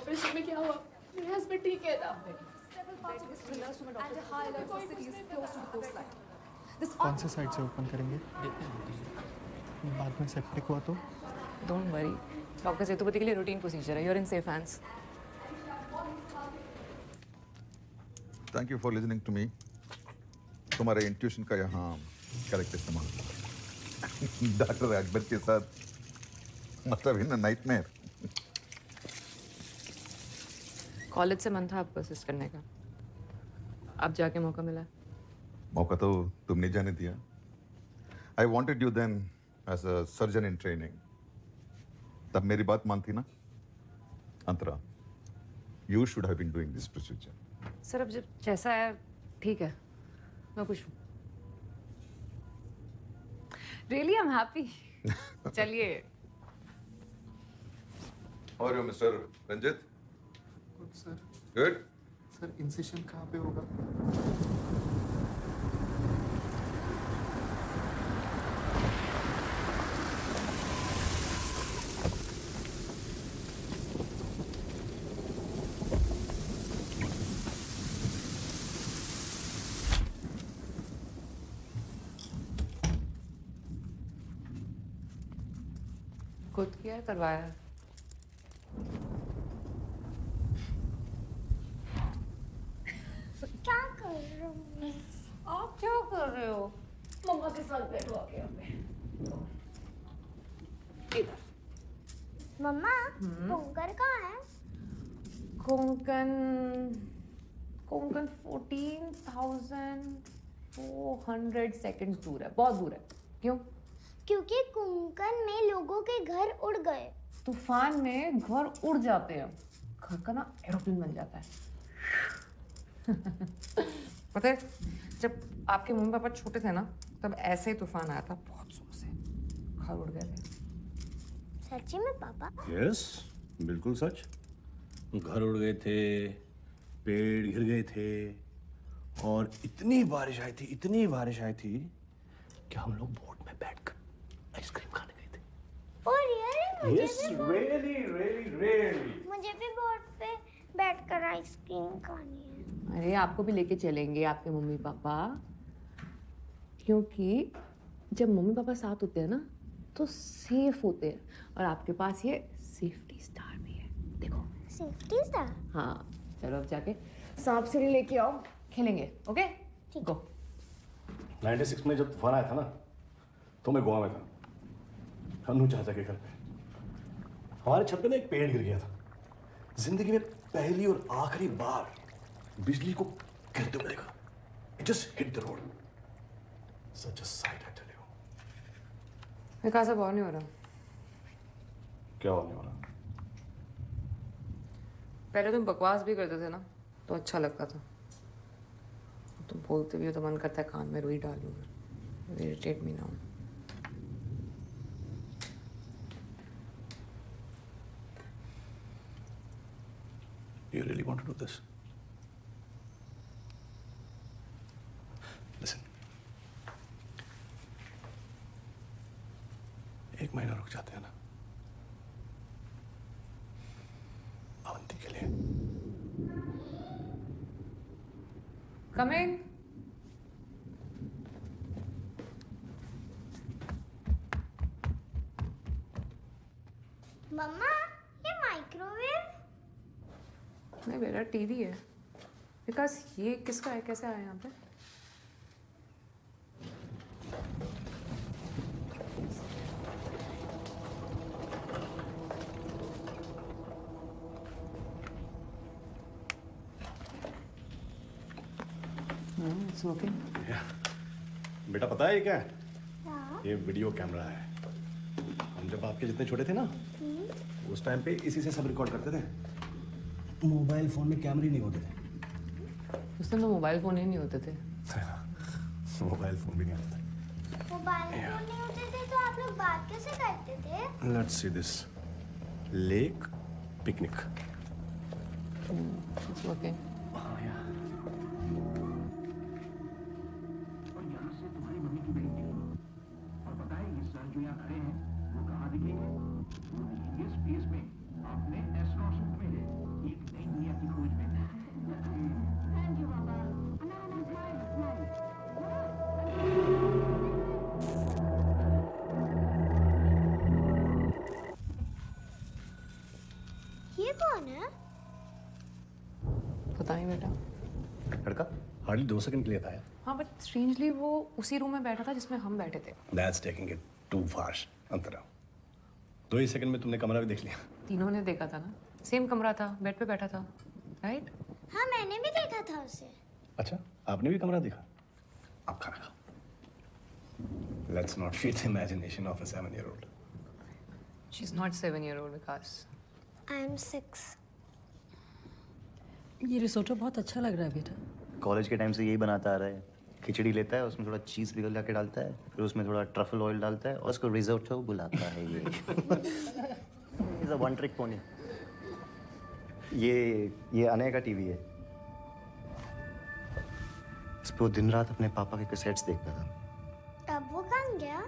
Operation में क्या हुआ? मेरे हस्बैंड ठीक है ना? Several parts of this thriller and a high alert for cities close to the coastline. This कौन से साइड से ओपन करेंगे? बाद में सेप्टिक हुआ तो? डोंट वरी, डॉक्टर सेतुपति के लिए रूटीन प्रोसीजर है. You are in safe hands. Thank you for listening to me. तुम्हारे इंट्यूशन का यहाँ करेक्ट इस्तेमाल. डॉक्टर अकबर के साथ मतलब इन नाइटमेयर. कॉलेज से मन था आपको असिस्ट करने का. अब जाके मौका मिला. मौका तो तुमने जाने दिया. I wanted you then as a surgeon in training. तब मेरी बात मानती ना Antara. You should have been doing this procedure. Sir अब जब जैसा है ठीक है. मैं खुश हूँ. Really I am happy. चलिए. और mister Ranjit. Good sir. Good. Sir incision कहाँ पे होगा? खुद किया करवाया है? क्या कर रहे हो? आप क्या कर रहे हो? मम्मा के साथ बैठो आके हमें. इधर. मम्मा पोंकर कहाँ है? कोंकण कोंकण 14,400 सेकंड्स दूर है. बहुत दूर है. क्यों? क्योंकि कोंकण में लोगों के घर उड़ गए. तूफान में घर उड़ जाते हैं. घर का ना एरोप्लेन बन जाता है. पता है जब आपके मम्मी पापा छोटे थे ना तब ऐसे ही तूफान आया था. बहुत जोर से घर उड़ गए थे. सच्ची में पापा? यस, बिल्कुल सच. घर उड़ गए थे, पेड़ गिर गए थे और इतनी बारिश आई थी कि हम लोग बोट में बैठकर आइसक्रीम खाने गए थे. और रियली यस, रियली. मुझे भी बोट पे बैठकर आइसक्रीम खानी है. अरे आपको भी लेके चलेंगे आपके मम्मी पापा. क्योंकि जब मम्मी पापा साथ होते हैं ना तो सेफ होते हैं. और आपके पास ये सेफ्टी स्टार भी है. देखो. Safety star? हाँ. चलो अब जाके सांप सीढ़ी लेके आओ. खेलेंगे. Okay go. 96 में जब तूफान आया था ना तो मैं गोवा में था. अनु चाचा के घर पे हमारे छत पे ना एक पेड़ गिर गया था. जिंदगी में पहली और आखिरी बार बिजली को गिरते हुए देखा. It just hit the road. Such a sight, I tell you. विकास अब और नहीं हो रहा. क्या होने वाला? पहले तुम बकवास भी करते थे ना तो अच्छा लगता था. तुम बोलते भी हो तो मन करता है कान में रुई डालूं. Irritate me now. You really want to do this? Listen. 1 महीना रुक जाते हैं ना अवंती के लिए. कमिंग. मम्मा ये माइक्रोवेव? नहीं बेटा टीवी है. विकास ये किसका है? कैसे आया यहाँ पे? It's working. बेटा पता है ये क्या है? हाँ. ये वीडियो कैमरा है. हम जब आपके जितने छोटे थे ना उस टाइम पे इसी से सब रिकॉर्ड करते थे. मोबाइल फोन में कैमरे नहीं होते थे. उस टाइम तो मोबाइल फोन ही नहीं होते थे. मोबाइल फोन भी नहीं होते थे. मोबाइल फोन नहीं होते थे तो आप लोग बात कैसे करते थे? Let's see this. Lake picnic. It's working. जो यहाँ खड़े हैं वो कहाँ दिखेंगे? वो दिखेंगे स्पेस में. आपने एस्ट्रोनॉट में है. कौन है? पता नहीं बेटा। लड़का हार्डली 2 सेकंड के लिए था यार। हाँ बट स्ट्रेंजली वो उसी रूम में बैठा था जिसमें हम बैठे थे। That's taking it too far, Antara. 2 he second में तुमने कमरा भी देख लिया। तीनों ने देखा था ना, सेम कमरा था, बेड पे बैठा था, राइट? हाँ मैंने भी देखा था उसे। अच्छा, आपने भी कमरा देखा? आप खाना खाओ। Let's not feed the imagination of a 7-year-old. She's not 7-year-old Vikas. I am 6. ये रिसोटो बहुत अच्छा लग रहा है बेटा। कॉलेज के टाइम से यही बनाता आ रहा है। खिचड़ी लेता है, उसमें थोड़ा चीज़ पिघला के डालता है, फिर उसमें थोड़ा ट्रफल ऑयल डालता है और उसको रिसोटो बुलाता है ये। Is a one trick pony. ये अनय का टीवी है। इस पे वो दिन रात अपने पापा के कैसेट्स देखता था। अब वो कहाँ गया?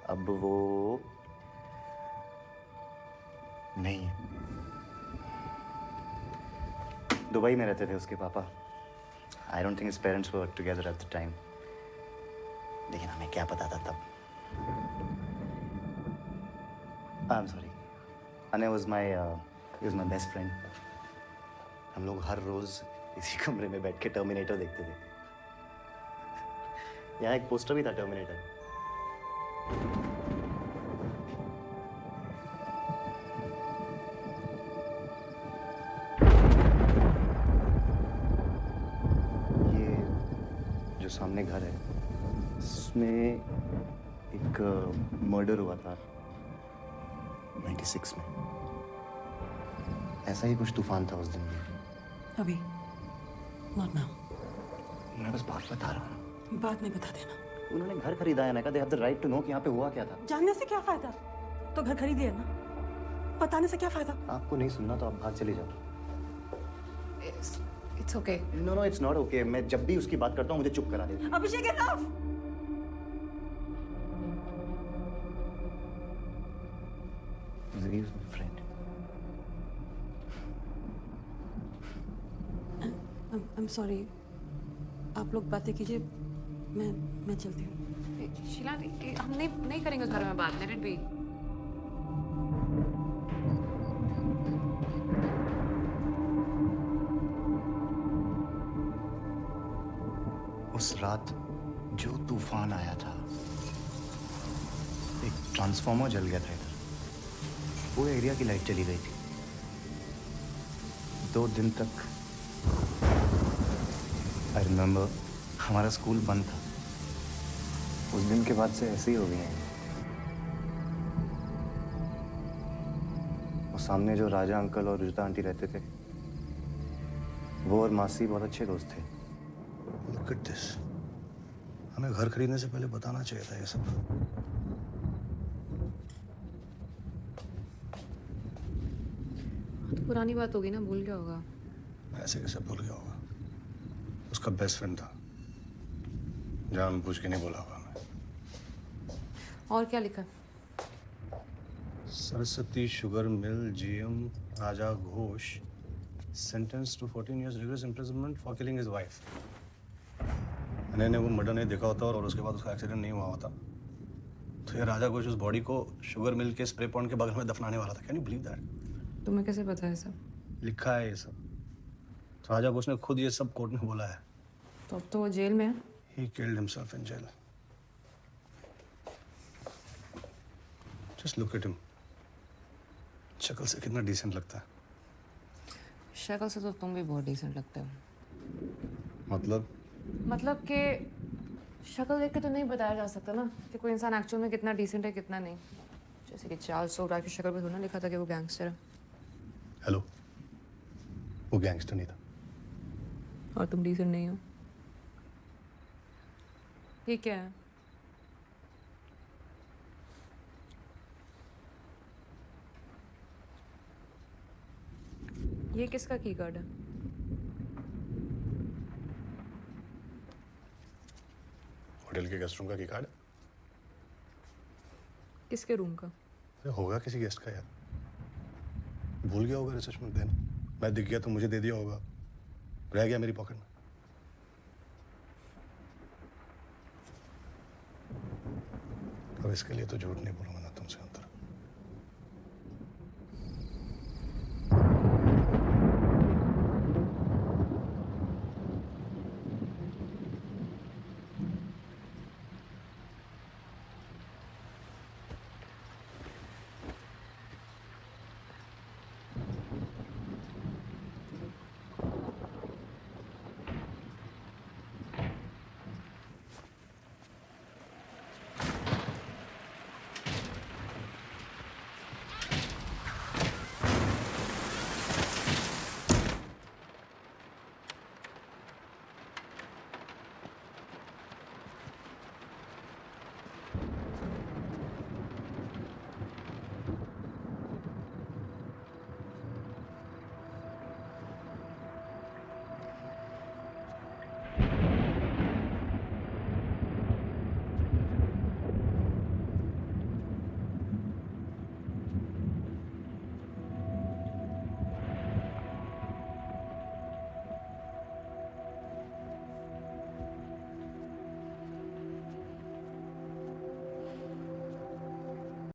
अब वो नहीं है। दुबई में रहते थे उसके पापा। I don't think his parents were together at the time. लेकिन हमें क्या पता था तब। I am sorry. Anay was my best friend. हम लोग हर रोज इसी कमरे में बैठ के टर्मिनेटर देखते थे। यहाँ एक पोस्टर भी था टर्मिनेटर। जो सामने घर है इसमें एक मर्डर हुआ था 96 में। ऐसा ही कुछ तूफान था उस दिन भी। अभी नॉट नाउ। मैं बस बात बता रहा हूँ। बाद में बता देना। उन्होंने घर खरीदा है ना, they have the right to know कि यहाँ पे हुआ क्या था। जानने से क्या फायदा? तो घर खरीद लिया ना, बताने से क्या फायदा? आपको नहीं सुनना तो आप भाग चले जाओ। It's okay. No it's not okay. मैं जब भी उसकी बात करता हूँ मुझे चुप करा देती है। अभिषेक इनफ। फ्रेंड। I'm sorry। आप लोग बातें कीजिए, मैं चलती हूँ। शीला, हम नहीं करेंगे घर में बात, लेट इट बी। उस रात जो तूफान आया था, एक ट्रांसफार्मर जल गया था इधर। वो एरिया की लाइट चली गई थी। 2 दिन तक आई रिमेम्बर हमारा स्कूल बंद था। उस दिन के बाद से ऐसे ही हो गए हैं। और सामने जो राजा अंकल और रुजता आंटी रहते थे, वो और मासी बहुत अच्छे दोस्त थे। Look at this. हमें घर खरीदने से पहले बताना चाहिए था ये सब। तो पुरानी बात होगी ना, भूल गया होगा। ऐसे कैसे भूल गया होगा? उसका बेस्ट फ्रेंड था, जानबूझ के नहीं बोला होगा हमें। और क्या लिखा? Saraswati sugar mill GM Raja Ghosh sentenced to 14 years rigorous imprisonment for killing his wife. मैंने वो मर्डर नहीं देखा होता और उसके बाद उसका एक्सीडेंट नहीं हुआ होता तो ये राजा घोष उस बॉडी को शुगर मिल के स्प्रे पॉइंट के बगल में दफनाने वाला था। Can you believe that? तुम्हें कैसे पता है सब? लिखा है ये सब। तो राजा घोष ने खुद ये सब कोर्ट में बोला है। तो अब तो वो जेल में है। He killed himself in jail. Just look at him. शक्ल से कितना डिसेंट लगता है। शक्ल से तो तुम भी बहुत डिसेंट लगते हो। मतलब कि शक्ल देख के तो नहीं बताया जा सकता ना कि कोई इंसान एक्चुअल में कितना डिसेंट है कितना नहीं। जैसे कि चार्ल्स सोबरा की शक्ल पे थोड़ा लिखा था कि वो गैंगस्टर है। हेलो, वो गैंगस्टर नहीं था। और तुम डिसेंट नहीं हो। ये क्या है? ये किसका की कार्ड है? होटल के गेस्ट रूम का की कार्ड। किसके रूम का? अरे होगा किसी गेस्ट का यार। भूल गया होगा रिसेप्शन में देना। मैं दिख गया तो मुझे दे दिया होगा। रह गया मेरी पॉकेट में। अब इसके लिए तो झूठ नहीं बोलूंगा।